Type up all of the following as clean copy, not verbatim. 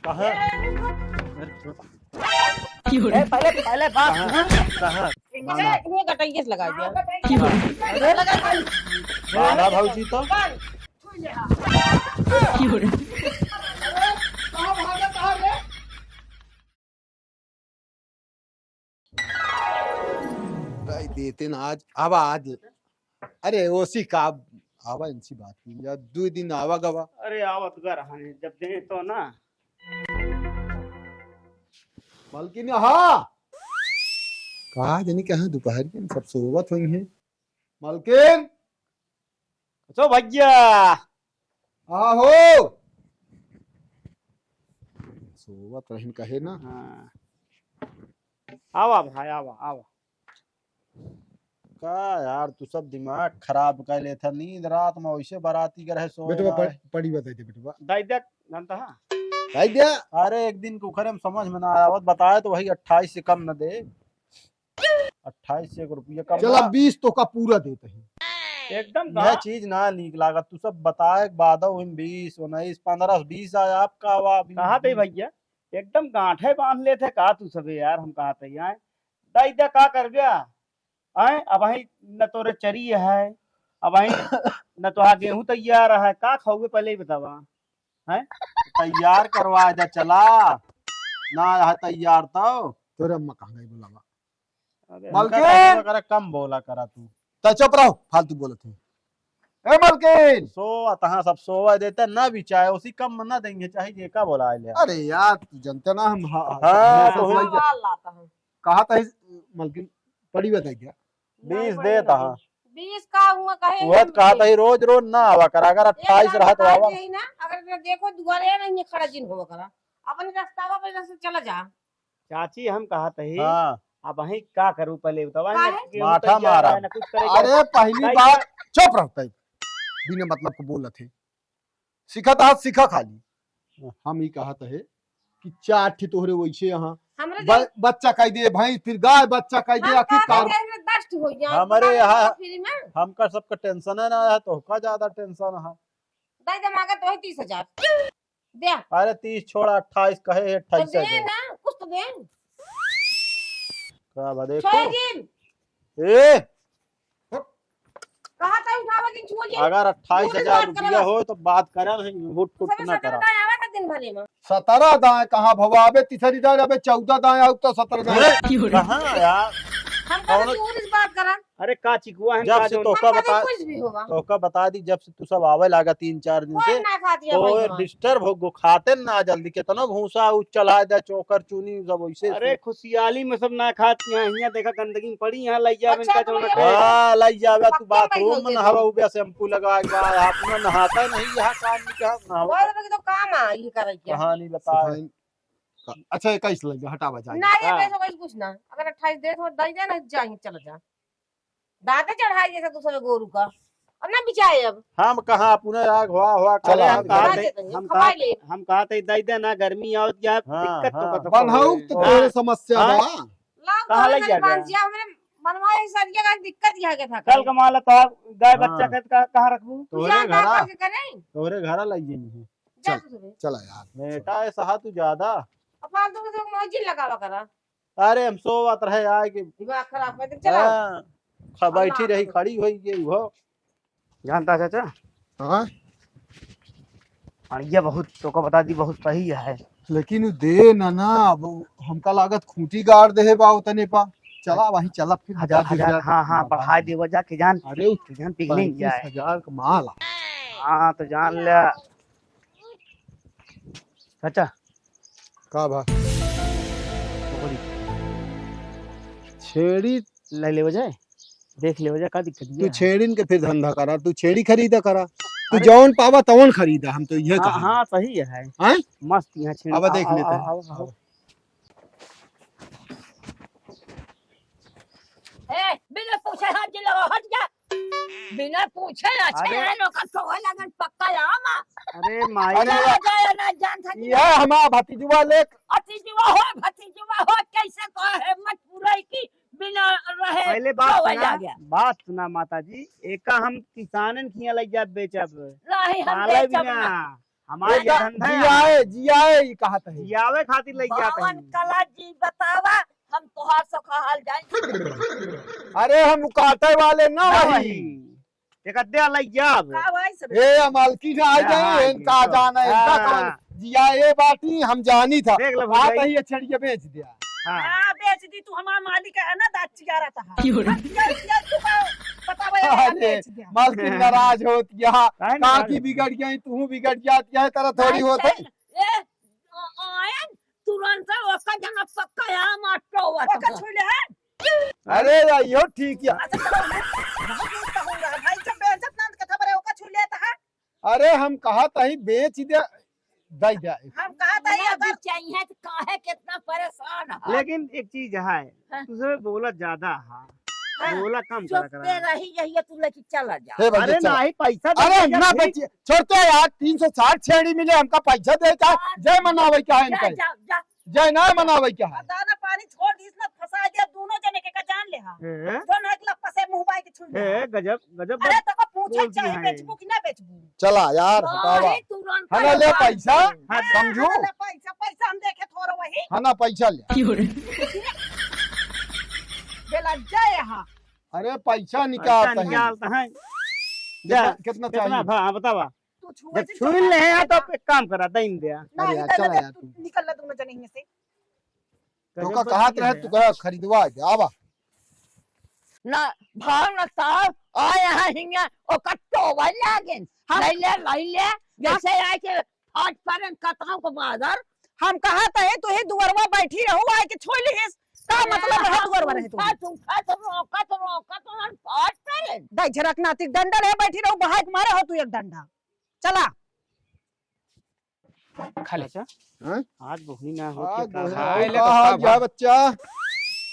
कहाँ? पहले पहले बात कहाँ? ये कटाइए से लगा दिया बाला भाऊजी तो भाई देते ना आज अरे ओसी का आवा इनसी बात की या 2 दिन आवा गवा अरे आवत घर हाने जब दे तो ना मालकिन हाँ कहा जानी कहाँ दोपहर के सब सोवत हुई हैं मालकिन तो भैया हाँ हो सोवत रहन कहे ना हाँ आवा भाई आवा आवा का यार तू सब दिमाग खराब कर ले था नींद रात में वैसे बाराती कर है सो बेटवा पढ़ी बताई दे बेटवा दाई देख जानता है भाई दिया अरे एक दिन कुखरे में समझ में ना आया वो बताया तो वही 28 से कम न दे 28 से 1 रुपया कम चला 20 तो का पूरा देते हैं एकदम यह चीज ना नीक लागत तू सब बताए बाद 20 19 15 20 आया आपका कहा थे भैया एकदम गांठे बांध ले थे का तू सबे यार हम कहा थे आए दाई दे का कर गया आए अब वही न तोरे चरी है अब वही न तो गेहूं तैयार है का खाओगे पहले ही बतावा है तैयार करवा जा चला ना है तैयार तो तोरे अम्मा कहाँ गई बुलावा अबे मालकिन करे कम बोला करा तू ता चुप रहो फालतू बोलत है ए मालकिन सो तहाँ सब सोवा देते ना भी चाहे उसी कम में ना देंगे चाहे जे का बोला ले अरे यार तू जानते ना हम हाँ, तो लाता हूँ कहा था मालकिन पढ़ी बताई क्या 20 देता हाँ 20 का हुआ कहे वह कहा था रोज रोज ना आवा करा अगर 28 रहा तो आवा ना अगर देखो दुआरे नहीं खड़ा जिन होगा करा अपने रास्ता पे से चला जा चाची हम कहा थे हाँ अब वही का करूं पहले बतावा काहे? माठा मारा। ना कुछ करेगा अरे पहली बार चुप रहो तई बिना मतलब को बोलत है सिखा था सिखा खाली हम ही कहा था कि 4 ठे तोहरे वैसे यहाँ हमरे बच्चा कह दे भाई फिर गाय बच्चा कह दे आखिर कार दस्ट हो गया हमारे यहाँ फ्री में हमका सबका टेंशन है ना है तो का ज्यादा टेंशन है दाई दमागा तो है 30,000 दे अरे 30 छोड़ा 28 कहे है तो 28 दे दे ना कुछ तो दे का बा देखो छोड़ दिन ए कहा था उठावा दिन छोड़ दिन अगर 28,000 बात रुपया हो तो बात करा नहीं हुट फुट सबे ना 17 करा दाई आवा था दिन भरे में 17 दाएं कहाँ भवाबे तीसरी दाएं अबे 14 दाएं आउ तो 17 दाएं कहाँ यार हम कभी और इस बात करा अरे का चिकुआ है जब का से जो तो का बता कुछ भी होगा तो बता दी जब से तू सब आवे लागा 3-4 दिन कोई से ना खा दिया तो भाई डिस्टर्ब हो गो खाते ना जल्दी कितना भूसा उ चला दे चोकर चूनी सब वैसे अरे खुशहाली में सब ना खाती हैं यहाँ देखा गंदगी में पड़ी यहाँ लैया अच्छा, इनका तो जो भैया- ना हाँ लाई जावे तू पक्का बाथरूम में भाई नहावा उबे शैम्पू लगा के हाथ में नहाता नहीं यहाँ काम नहीं कहा नहावा बहुत बड़ा तो काम आ ये करे क्या कहानी बता अच्छा 21 लग हटावा जाए ना ये हाँ। पैसा कोई कुछ ना अगर 28 दे तो दई दे ना जाए चला जा दादा चढ़ाई जैसा दूसरे गोरू का अब ना बिचाए अब हम कहाँ अपने आग हुआ अरे चला हम कहा खा थे देते हैं, हम खवाई कहा ले। हम कहा थे दई दे ना गर्मी आओ क्या हाँ, दिक्कत तो हाँ। कतो बनहाउ तो तोरे समस्या हाँ। बा लाओ कहाँ तो लग जाएगा? बांसिया हमरे मनवा ही सरिया का दिक्कत यहां के था कल कमाला तो आप गाय बच्चा हाँ। का कहाँ रखबू तोरे घरा के करें तोरे घरा लाई जाइए जा चल। तू चला यार बेटा ऐसा तू ज्यादा अब फालतू के तो मौजी लगावा करा अरे हम सोवत रहे आए कि दिमाग खराब कर दे चला बैठी रही खड़ी हुई ये हो जानता चाचा हां और ये बहुत तो को बता दी बहुत सही है लेकिन उ दे ना अब हमका लागत खूंटी गाड़ दे बा उतने पा चला वही चला फिर 1000 हाँ हाँ बढ़ा दे वजह के जान अरे उ जान पिकनिक जाए 35,000 का माल हाँ तो जान ले चाचा का भा बोली छेड़ी ले ले वजह देख ले वजह का दिक्कत तू है छेड़िन के फिर धंधा करा तू छेड़ी खरीदा करा तू जौन पावा तवन खरीदा हम तो ये हाँ कहा हाँ सही है हैं मस्त यहाँ छेड़ अब देख आओ, लेते आओ, हैं। आओ, आओ। ए बिना पूछे हाथ जी लगा हट जा बिना पूछे अच्छे अरे। है लोग तो है लगन पक्का लामा अरे माई अरे ना जाए ना जान था ये हमारा भतीजुआ लेक भतीजुआ हो कैसे कहे मत पूरा की बिना रहे पहले बात तो सुना आ गया बात सुना माता जी एका हम किसानन खिया लग जा बेचब नहीं हम पाले बेचब बिना ना हमारे ये धंधा है जियाए जियाए ये कहा था जियावे खातिर लग जाते बावन हैं। कला जी बतावा हम तोहार सखा हाल जाए अरे हम काटे वाले ना ना वही वही एक अद्या लग जाब का भाई सब ए मालकी ने आ हाँ, जाए इनका तो- जाना है इनका हाँ। कौन जियाए बाटी हम जानी था देख लो बात भौजाई। ही छड़िए बेच दिया हाँ हां बेच दी तू हमार मालिक है ना दाच ग्यारह था बतावा अरे बेच दिया मालकी नाराज होत यहाँ काहे कहा नाराज की होती? बिगड़ गई तू बिगड़ जाती है तरह थोड़ी होते ए आयन तुरंत ओका जना पक्का है माटो ओका छुले है अरे यो ठीक है भाई जब बेइज्जत ना के खबर है ओका छुले था अरे हम कहा तही बेच दे दई दे हम कहा था ये अगर चाहिए तो काहे कितना परेशान है लेकिन एक चीज है हाँ। तुझे बोला ज्यादा है बोला कम करा चुप करा रही यही तू लेके चला जा हे अरे भैया चल। नहीं पैसा दे अरे दिया ना फिर। बचिए छोड़ते यार 360 छेड़ी मिले हमका पैसा दे का जय मनावे क्या है जा इनका जा जा जय ना मनावे क्या है दाना पानी छोड़ दी इसने फंसा दिया दोनों जने के का जान ले हां ए, दोनों एक लप्पा से मुंह बाई के छुड़ ए, गजब गजब अरे तो को पूछे बोलती चाहे हैं। बेचबू कि ना बेचबू चला यार हटावा तुरंत हना ले पैसा समझो पैसा पैसा हम देखे थोड़ा वही हना पैसा ले बेलज्जा यहां अरे पैसा पैसा निकालता है निकालता है जा कितना कितना चाहिए हाँ बतावा तू छुए जब छुई ले हैं तो एक काम करा दई दे अरे यार, चला यार तू। निकल ले दोनों जने में से तो का कहा रहे तू कहा खरीदवा दे आवा ना भाव ना साहब आ यहाँ हिंगा ओ कट्टो वाला गेन लई ले जैसे आए के आज पर कताओं को बाजार हम कहा था है तो हे दुवरवा बैठी रहू आए के छोड़ ली का मतलब है दुवरवा रहे तू आज पर दाई झरक नातिक डंडल है बैठी रहू बहाक मारे हो तू एक डंडा चला खा ले अच्छा हाँ? आज बहुनी ना हो हाँ, के का दोहे- हाँ, ले तो हाँ, का जा बच्चा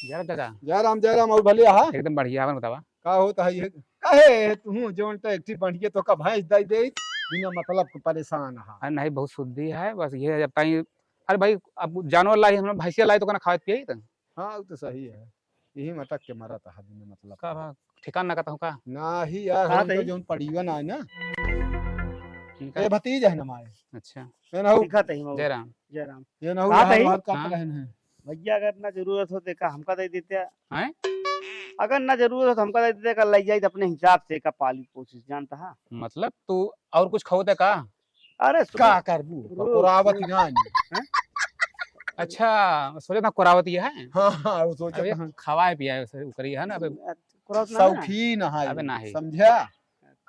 जरा दादा जय राम और भले हा एकदम बढ़िया अपन बतावा का होता है ये कहे तू जोन तो एक्टिव बढ़िए तो का भैंस दई दे बिना मतलब के परेशान हा अरे नहीं बहुत शुद्धि है बस ये जब ताई अरे भाई अब जानवर लाई हम भैंसिया लाई तो कहना खाए पिए तो हाँ वो तो सही है यही मटक के मरा था बिना मतलब का बा ठिकान ना कहता हूँ का ना ही यार कहाँ हम तो दई? जोन पड़ीवन आए ना ठीक ये है भतीज है ना हमारे अच्छा ये ना हो दिखा तही मऊ जय राम जय राम ये ना हो कहाँ दई? हमार का हाँ। रहन है भैया अगर ना जरूरत हो तो का हमका दे देते हैं? अगर ना जरूरत हो तो हमका दे देते का लग जाए तो अपने हिसाब से का पाली कोशिश जानता है मतलब तू और कुछ खाओ का अरे का करबू पुरावत ना आनी। अच्छा सोचे था कोरावती है हाँ हाँ वो सोचा अबे हाँ। खवाए पिया करी है ना अबे शौकीन है अबे नाही। समझा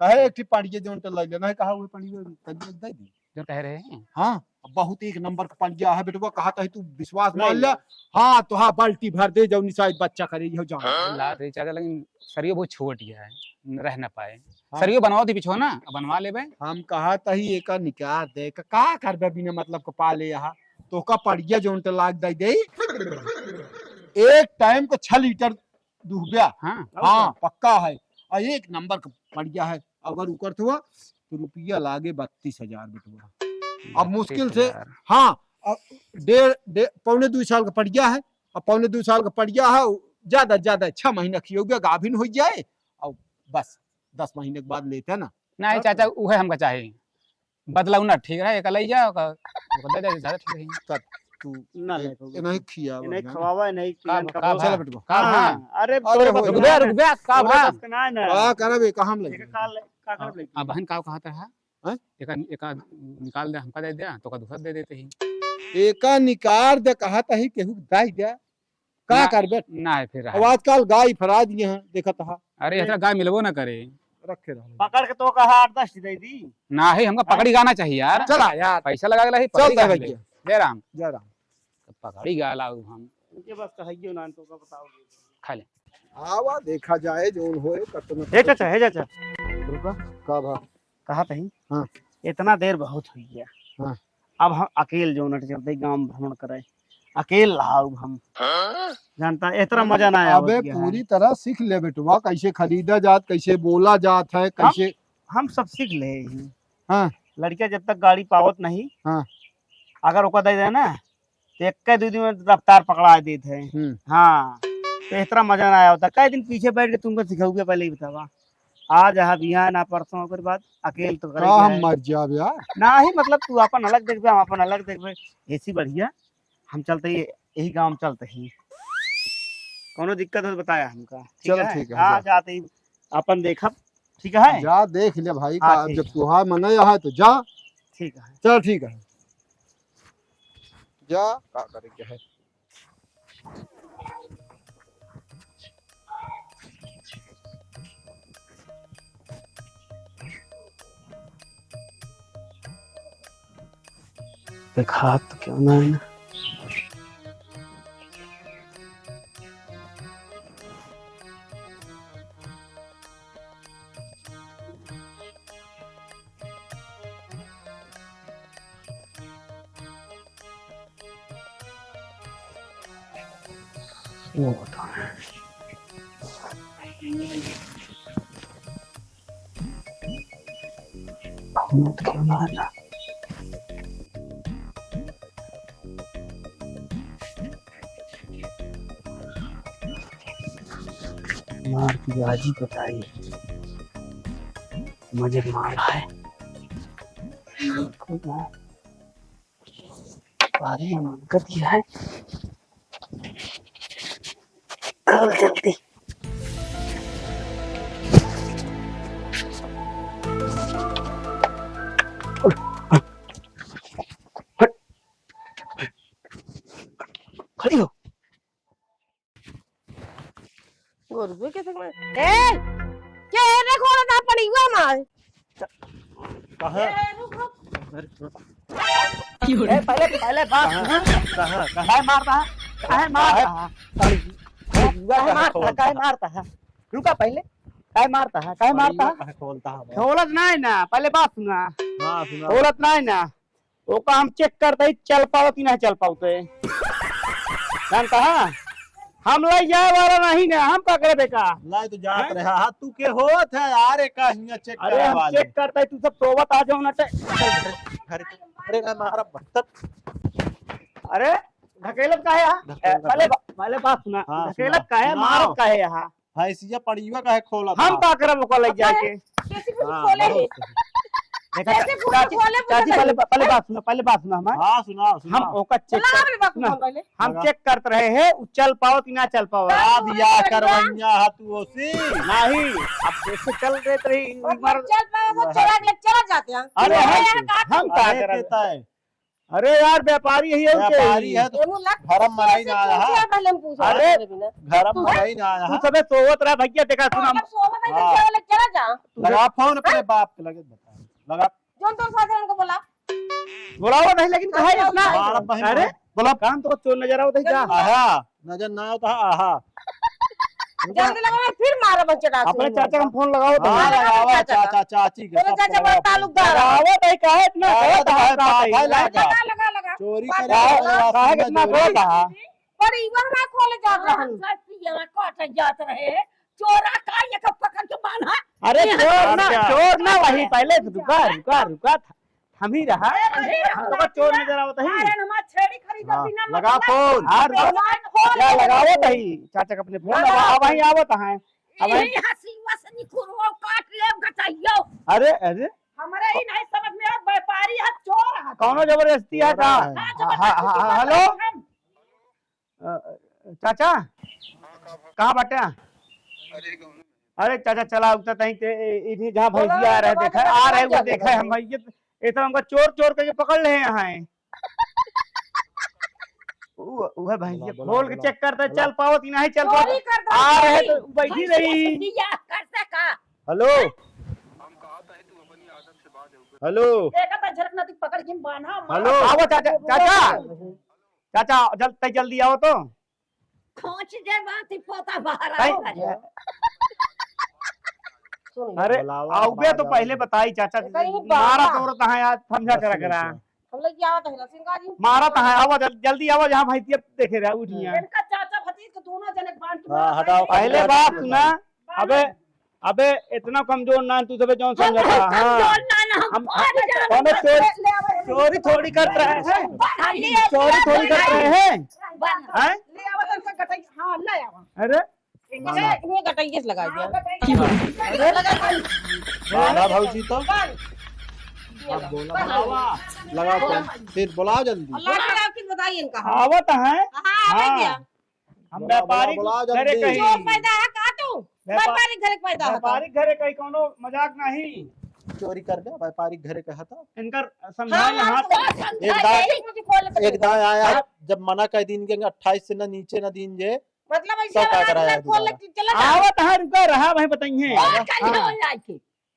कहे एक पढ़िए जोन तो लग लेना है कहा वो पढ़िए तबियत दे दी जो कह रहे हैं हाँ बहुत एक नंबर का पढ़िया है बेटवा कहा था तू विश्वास नहीं, मान ले हाँ तो हाँ बाल्टी भर दे जाओ निशाद बच्चा करे हो जाओ ला रही चाचा लेकिन सरियो बहुत छोट है रह ना पाए सरियो बनवाओ थी पिछो ना बनवा ले बे हम कहा था ही एक निकाह दे का करबे बिना मतलब को पाले यहाँ तो का पढ़िया जोन तो लाग दे दे एक टाइम को 6 लीटर दूध गया हाँ हाँ पक्का है और एक नंबर का बढ़िया है अगर उकर हुआ तो रुपया लागे 32,000 बेटवा अब मुश्किल से हाँ अब पौने 2 साल का बढ़िया है और पौने 2 साल का बढ़िया है ज्यादा से ज्यादा 6 महीना खियोगे गाभिन हो जाए और बस 10 महीने के बाद लेते हैं ना नहीं चाचा उहे हमका चाहिए बदलाऊ ना ठीक है एक लई जाओ का दे दे ज्यादा ठीक है तू ना ये नहीं खिया नहीं खवावा नहीं का पियन का चल बेटवा का भा अरे अरे हो रुक गया का भा ना ना का करबे कहां में एक लगे काल का कर ले अब बहन का कहता है हैं? एक निकाल दे हमका दे दे तो का दूसरा दे देते ही एका निकार दे कहा था ही केहू दाई दे का ना। करबे ना है फिर अब आजकल गाय फरा दिए हैं देखत हा अरे ऐसा गाय मिलबो ना करे रखे रहो पकड़ के तो कहा 8-10 दे दी ना ही हमका पकड़ी गाना चाहिए यार चला यार पैसा लगा ला ही चल पकड़ी गा दे ले। भैया जय राम जय राम पकड़ी गा लाऊ हम उनके बस कहियो ना तो का बताओगे खा ले आवा देखा जाए जोन होए कतना हे चाचा रुका का भा कहा तही हाँ। इतना देर बहुत हुई गया हाँ। अब हम अकेले जो नट चलते गांव भ्रमण करे अकेले लाऊ हम जानता इतना मजा ना आया अबे पूरी तरह सीख ले बेटवा कैसे खरीदा जात कैसे बोला जात है कैसे हम सब सीख ले हैं हाँ। लड़कियां जब तक गाड़ी पावत नहीं हाँ। अगर ओका दे दे ना तो एक के 2 दिन में रफ्तार पकड़ा देते हैं हाँ तो इतना मजा ना आया होता कई दिन पीछे बैठ के तुमको सिखाऊंगा पहले ही बतावा आज यहाँ बिहान ना परसों ओकर बाद अकेले तो का करेंगे हम है। मर जाब यार। ना ही मतलब तू अपन अलग देखबे हम अपन अलग देखबे ऐसी बढ़िया हम चलते ही यही गांव में चलते ही कोनो दिक्कत हो बताया हमका चलो ठीक है, हाँ जा। जाते ही अपन देखब ठीक है जा देख ले भाई हाँ, का ठीक जब तुहार मन है तो जा। ठीक है चल ठीक है जा का करेंगे है। देखा तो क्यों ना है ना वो बता क्यों ना है ना मार की बाजी बताई मुझे मारा है बारी मन कर दिया है कल जल्दी खड़ी हो गोरू के संग में ए क्या है रे खोला ना पड़ी हुआ मार कहाँ रुक रुक पहले पहले बात काहे मारता है काहे मारता है रुका पहले काहे मारता है खोलता है खोलत नहीं ना पहले बात सुना हाँ सुना खोलत नहीं ना ओका हम चेक करते ही चल पाओ कि नहीं चल पाओते जानता है हम ले जाए वाला नहीं ना हम का करे बेका लाई तो जात रहा हाँ तू के होत है यार एक हिया चेक अरे करे हम वाले चेक करते ही तू सब सोवत आ जाओ ना अरे ना मारा बत्तत अरे ढकेलत काहे यहाँ ढकेलत पहले पहले बात सुना हाँ, ढकेलत सुना। काहे सुनाओ। मारत काहे यहाँ भैंसिया पड़िया का है खोला हम का करब ओका ले जाके कैसे कुछ हाँ, खोले बहुत है देखा कैसे पूरा चाची खोले चाची पहले पहले बात सुना हमार हाँ सुना हम सुना ओका चेक बोला कर हमने बात सुना। सुन पहले हम लगा। चेक करते रहे हैं उ चल पाओ कि ना चल पाओ अब या करवैया हा तू ओसी नहीं अब जैसे चल रहे थे और एक बार चल पाए तो चला के चला जाते हैं अरे हम हम का काहे करब कहता है अरे यार व्यापारी है ये व्यापारी है तो एमू लग घरम मनाई ना आया पूछे पहले हम पूछा अरे, घरम मनाई ना आया तू सबे सोवत रहा भैया देखा सुन हम जब सोवत है हाँ। तो चला जा लगा फोन अपने बाप के लगे बता लगा जोन तो साथ उनको बोला बुलाओ नहीं लेकिन कहा इतना हमारा बहन अरे बोला काम तो चोर नजर आओ जा आहा नजर ना आओ तो आहा जल्दी लगा फिर मारा बच्चे डांस अपने चाचा का फोन लगाओ तो हाँ लगा लगावा चाचा चाचा चाची के बोले सब चाचा बड़ा लगावा। ताल्लुकदार है। लगाओ नहीं कहा इतना लगाओ तो है, कहा भाई लगा। लगा लगा लगा चोरी बात करे है, वाला कहा रास्ता कितना चोरी। बोल रहा पर इवन ना खोले जा रहन जात रहे चोरा का ये कब पकड़ के बांधा अरे क्या? चोर ना वही पहले रुका रुका रुका हम ही रहा तो चोर नजर आवत है अरे नमा छेड़ी खरीदा हाँ, बिना लगा फोन हाँ क्या लगाओ तही चाचा का अपने फोन लगा अब वही आवत है अब वही यही हंसी वसनी कुरवा काट लेब गटाइयो अरे अरे हमारे ही नहीं समझ में आ व्यापारी है चोर है कौनो जबरदस्ती है का हेलो चाचा कहाँ बटे अरे चाचा चला उगता तहीं के इन्हीं जहाँ भैंसिया आ रहे देखा आ रहे वो देखा है हम भैया इतना हमको चोर चोर करके पकड़ ले यहाँ वह भैंसिया बोला, खोल के बोला। चेक करते चल पाओ कि नहीं चल चोरी पाओ करता आ रहे है। तो बैठी रही दिया करते का हेलो हेलो देखा था झरक नदी पकड़ के बांधा हेलो आओ चाचा चाचा चाचा जल्दी आओ तो खोच दे बाती पोता बाहर नहीं। आओ सुन अरे बुलावा, आओगे तो बाजा। पहले बताई चाचा कहीं मारा बाबा। तो कहाँ यार समझा कर करा हम लोग क्या होता है सिंगा जी मारा तो है आओ जल्दी आओ जहाँ भैंसिया देखे रहा उठिया इनका चाचा भतीज के दोनों जने बांध के हाँ, हटाओ, पहले बात सुना अबे अबे इतना कमजोर ना तू सबे जो समझता हाँ हम हमें चोरी थोड़ी कर रहे हैं चोरी थोड़ी कर रहे हैं हैं? ले आवा तन से गटाई हां ले आवा अरे माना। ये गटैये से लगा दिया माना भौजी तो ये अब लो। बोला बस बनावा। लगा तो फिर बुलाओ जल्दी। अल्लाह के लाभ की बताइए इनका आवत है हाँ आ गया हम बुला, व्यापारिक बुला जल्दी। घरे कहीं चोर पैदा है का तू व्यापारिक घर के पैदा है व्यापारिक घरे कहीं कोनो मजाक नहीं चोरी कर दे व्यापारिक घरे कहा था। इनकर समझाए ना हाथ एक दाएं आया जब मना कर दिन के 28 से ना नीचे ना दिन जे मतलब सब का कराया है खोल दोबारा। के चला जा आवत है रुका रहा वही बताइए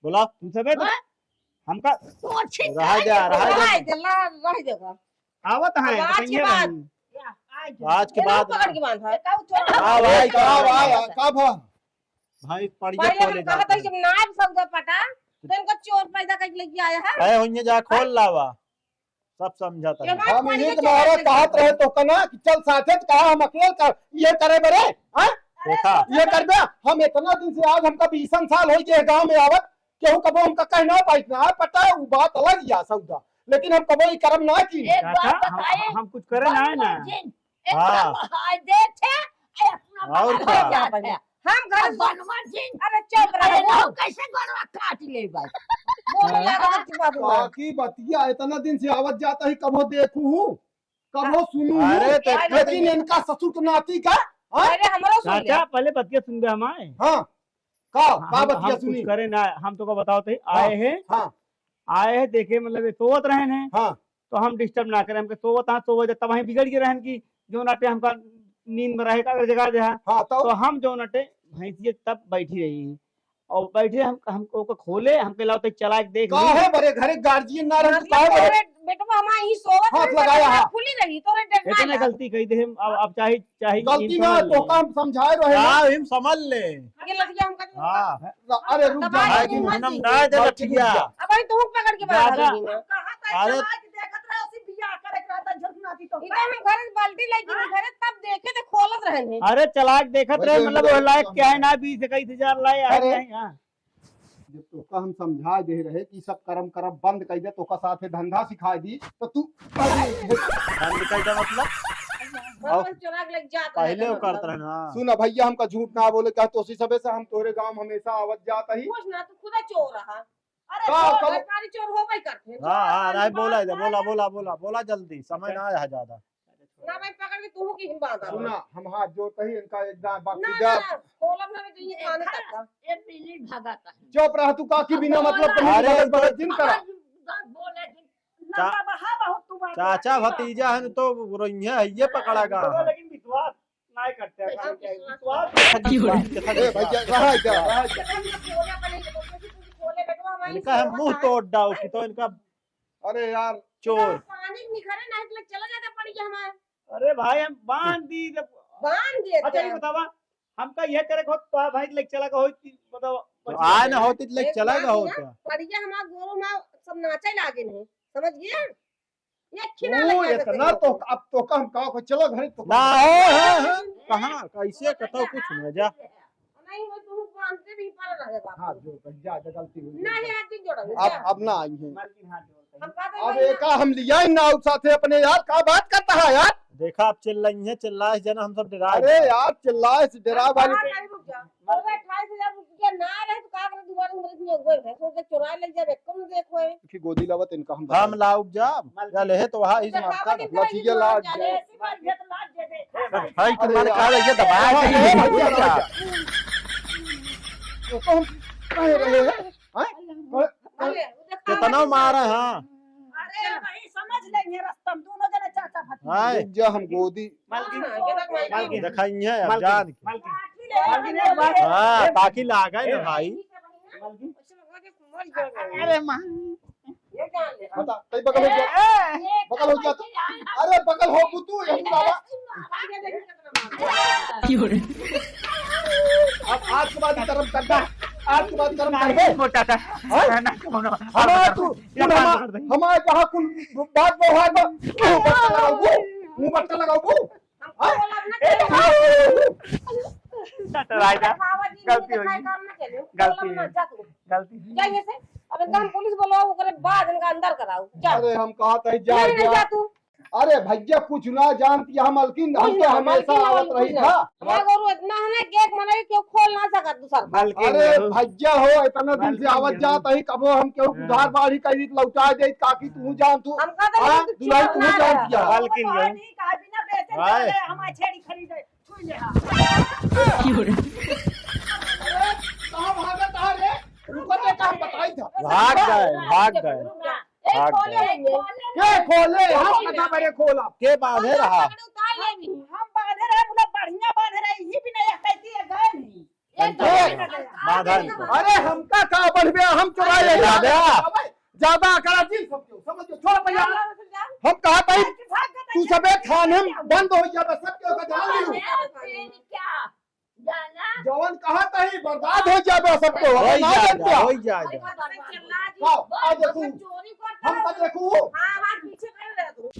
बोला तुम सबे तो हमका रहा दे देगा आवत है अब आज के बताइए बाद। बहन। आज के बाद पकड़ के बांधा है हाँ भाई कब भाई पड़िया पहले हम खोले कहा था जब नायब सौदा पटा तो इनका चोर पैदा करके लेके आया है है होइए जा खोल लावा सब समझाता ये है। बात हम पढ़िए ये चोर तुम्हारा पैदा कहत रहे तो कना कि चल साथे तो कहा हम अकेले कर ये करे बरे हाँ देखा ये कर बे हम इतना दिन से आज हमका 20 साल हो गए गांव में आवत केहू कबो हमका कहना पाइतना पता है वो बात अलग या सौदा लेकिन हम कबो ई कर्म ना की चाचा हम कुछ करे ना है ना हाँ। और क्या? हम घर अरे चुप रहो बोलने लगा अच्छी बात हुआ बाकी बतिया इतना दिन से आवत जाता ही कबो देखू कबो सुनू अरे तो लेकिन इनका ससुर के नाती का हाँ अरे हमरो सुन चाचा पहले बतिया सुन गए हमारे हाँ का हम बतिया कुछ सुनी करे ना हम तो को बताओ थे आए हैं हाँ आए हैं देखे मतलब ये सोवत रहे हैं हाँ तो हम डिस्टर्ब ना करें हमके सोवत हाँ सोवत तब वहीं बिगड़ के रहन की जो नाटे हमका नींद में रहेगा अगर जगह जहा हाँ तो हम जो नटे भैंसिए तब बैठी रही और बैठे हमको खोले हमके लाते चला के देख ली। काहे बरे घरे गार्जियन ना रहे काहे बरे तोरे बेटवा हमारा ही सोवत हाथ रहे, लगाया, तो हाँ। खुली रही तोरे डर इतने ना गलती कही थे अब चाहे चाहे गलती ना तो काम समझाए रहे ना। हाँ हम समझ ले ये लड़कियां हमका हाँ अरे रुक जा दबाए भाई नहीं की मत हम दी। ना दे लठिया अब भाई तू पकड़ के बाहर दादा। निकली ना अरे इधर हम घर से बाल्टी लेके घरे तब देखे तो खोलत रहे अरे चलाक देखत रहे वही मतलब वो लायक क्या है ना 20-21 लाए अरे। यहाँ जब तोका हम समझा दे रहे कि सब कर्म करम बंद कर दे तोका साथे धंधा सिखा दी तो तू बंद कर दे मतलब भगवान चुरा के लेके जात पहले वो करता है ना सुन भैया हमका झूठ ना बोले कह तोसी सबे से हम तोरे गांव हमेशा आवत जाता ही कुछ ना तू खुदा चोर रहा अरे का- चोर का- सरकारी चोर हो भाई करते हैं। हाँ हाँ नहीं बोला इधर बोला बोला बोला बोला जल्दी समय ना आया है ज्यादा ना भाई पकड़ के तू की हिम्मत आ सुना हम हाथ जोड़ते ही इनका एकदम ना बाकी ना जा ना, खोलब ना तो ये खाने तक का चुप रह तू काकी बिना मतलब के अरे मुझे बड़े दिन करा चाचा भतीजा है तो रोइया है ये पकड़ागा लेकिन विश्वास नहीं करते हैं, काम क्या है, विश्वास ए भैया रहा जा इनका हम मुंह तोड़ डाउ की तो इनका अरे यार चोर पानी निखरे ना इसलिए चला जाता पड़ी के हमारे अरे भाई हम बांध दी जब बांध देते अच्छा ये हैं। बतावा हमका यह करे हो तो भाई लेके चला का हो बताओ तो आए ना होती तो लेके एक चला बात गया हो ना, क्या पड़िया हमारा गोरू ना सब नाचे लागे नहीं समझ गया ये खिना वो लगा इतना तो अब तो हम कहा को चलो घर तो ना हो कहाँ कैसे कतो कुछ न जा नहीं वो तू बांधते भी पर रहेगा हाथ जोड़ जा गलती हुई नहीं हाथ नहीं जोड़ा अब ना आई है मालकिन हाथ जोड़ते हम हैं। कहते अब हैं एका हम लिया ही ना उस साथे अपने यार का बात करता है यार देखा आप चिल्लाई है चिल्लाए जना हम सब डरा अरे यार चिल्लाए से डरा वाली अरे 28,000 रुपया ना रहे तो का करे दोबारा उम्र में गए है सोच चुरा ले जा कम देखो है की गोदी लावत इनका हम हम लाउक जा चले है तो वहाँ इस मारता लठिया लाट जाए। भाई तुम्हारे यार। कहा ये दबाया अरे चाहिए यार, भैया भैया, क्या? तो हम कह रहे हैं हैं? कितना मारा हाँ अरे भाई समझ लेंगे रास्ता में दोनों जने चाचा भतीजा हाय रुक जा हम गोदी मालकिन दिखाई है अब जान के। मालकिन एक बात हाँ ताकि लागा है ना भाई अरे मां बता कई बगल हो जा बगल हो जा तो। अरे बगल हो तू यही बाबा अब आज के बाद कर्म करना आज के बाद कर्म कर दे मोटा था हमारा तू हमारा जहाँ कुल बात व्यवहार में मुंह बट्टा लगाऊ गलती जाइए से अब एकदम पुलिस बुलाओ ओकरे बाद इनका अंदर कराओ जा अरे हम कहा था जा नहीं नहीं जा जा तू अरे भैया कुछ ना जानती हम मलकिन, हम तो हमेशा आवत रही था। हमारा गोरू इतना है ना कि एक महीने क्यों खोल ना सका दूसरा। अरे भैया हो इतना दिन से आवत जात ही, कबो हम केहू उधार बाड़ी कही लौटा दे काकी तू जान तू हम कहते हाँ, हैं दुलाई तू जान किया। मालकिन गए भाई हमारे छेड़ी खरीदे छुई ले हाँ। कहाँ भागा था रे? रुको तो कहाँ बताई था। भाग गए एक खोले लेंगे के खोले हम कथा बड़े खोला के बांधे रहा। उतार लेंगे। हम बांधे रहे मतलब बढ़िया बांधे रहे, ये भी नहीं कहती है गए नहीं। बांधा इनको। अरे हमका का बढ़ गया, हम चुरा ले ज्यादा करा जी समझो छोड़ भैया। हम कहा था तू सबे खाने में बंद हो जाता सब के जान ली क्या जाना जवन कहा था ही बर्बाद हो जाए सबको हो जाए आ देखू हम तो देखू हाँ पीछे कर रहे तू।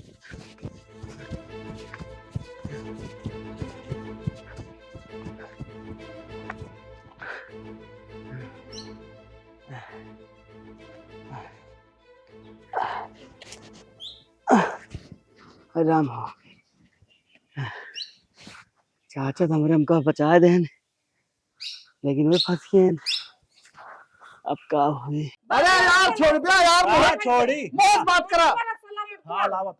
राम हो चाचा तो हमरे हमको बचा देन, लेकिन वे फंस गए। अब का हुई? अरे यार छोड़ दिया यार हाँ, छोड़ी बहुत बात करा। हाँ लावत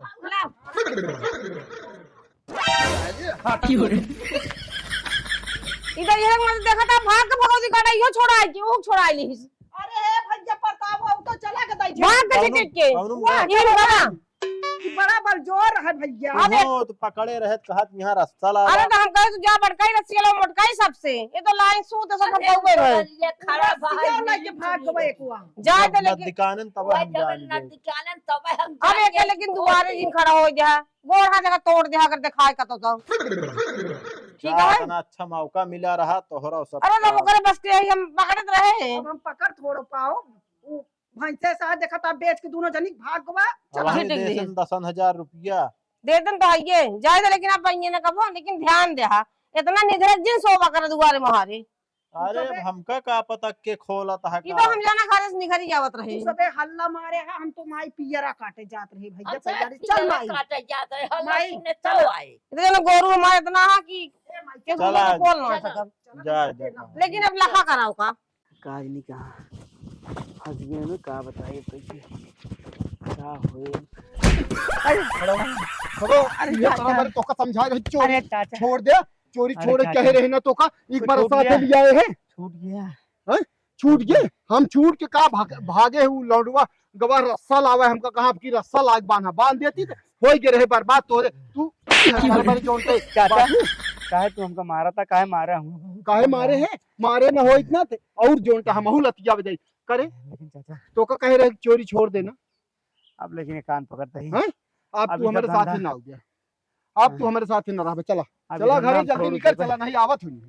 इधर ये मत देखा था भाग के भगवती काटा यो छोड़ा है कि वो छोड़ा है ली। अरे भैया प्रताप वो तो चला के दाई भाग के टिक के कौनो ये बड़ा बड़ा बल जोर है भैया। वो तो पकड़े रहे कहत यहाँ रास्ता ला अरे तो हम कहे तू जा बड़काई रस्सी लो मोटकाई सबसे ये तो लाइन सूत सब पहुए रहे ये खड़ा भाई लेके भाग गए कुआ जाए तो लेकिन दिकानन तब हम जाएंगे। निकालन तब हम अब एक लेकिन दोबारा दिन खड़ा हो जा गोड़ हाथ जगह तोड़ दे अगर दिखाए का तो ठीक है भाई। इतना अच्छा मौका मिला रहा तोहरा सब। अरे तो करे बस के हम पकड़त रहे अब हम पकड़ थोड़ पाओ भैंसे साथ देखा था बेच के दोनों जनी भाग गवा। अब हमें ठीक है। देसन 10,000 रुपया दे दन तो आइए जाए तो लेकिन आप आइए ना कबो लेकिन ध्यान दे हा इतना निधरक जिन सोवा कर दुआरे महारे। अरे हमका का पता के खोला था ये तो हम जाना खाने से निखरी जावत रहे। सबे हल्ला मारे है हम तो माई पियरा काटे जात रहे भैया तैयारी चल माई काटे जाते हैं माई ने चलो आए इधर ना गोरू हमारे इतना हा कि के चला गोरू खोल ना सकब जाए लेकिन अब लखा कराओ का काज नहीं कहा फंस गए ना का बताइए तो क्या हुए। छोड़ो अरे ये तरह मेरे तो का समझा रहे चोरी अरे चाचा छोड़ दे चोरी अरे छोड़ चाचा। कह रहे ना तो का एक बार छूट साथ गया। ले आए हैं छूट गया। छूट गए हम छूट के का भागे हूँ लौंडवा गवा रस्सा लावे हमका कहा की रस्सा लाग बांध देती तो हो ही रहे बर्बाद तोरे तू बार जोनते चाचा काहे तू हमका मारा था काहे मारा हूँ काहे मारे हैं मारे न हो इतना थे और जोनता हमहू लतिया बजाई करे लेकिन चाचा तो का कह रहे चोरी छोड़ देना अब लेकिन कान पकड़ता ही हैं? अब अभी तू हमारे तो साथ धंधा- ही ना हो गया अब तू हमारे साथ ही ना रहा चला अभी चला धंधा घरे हम जल्दी छोड़ निकल के चला नहीं आवत हुई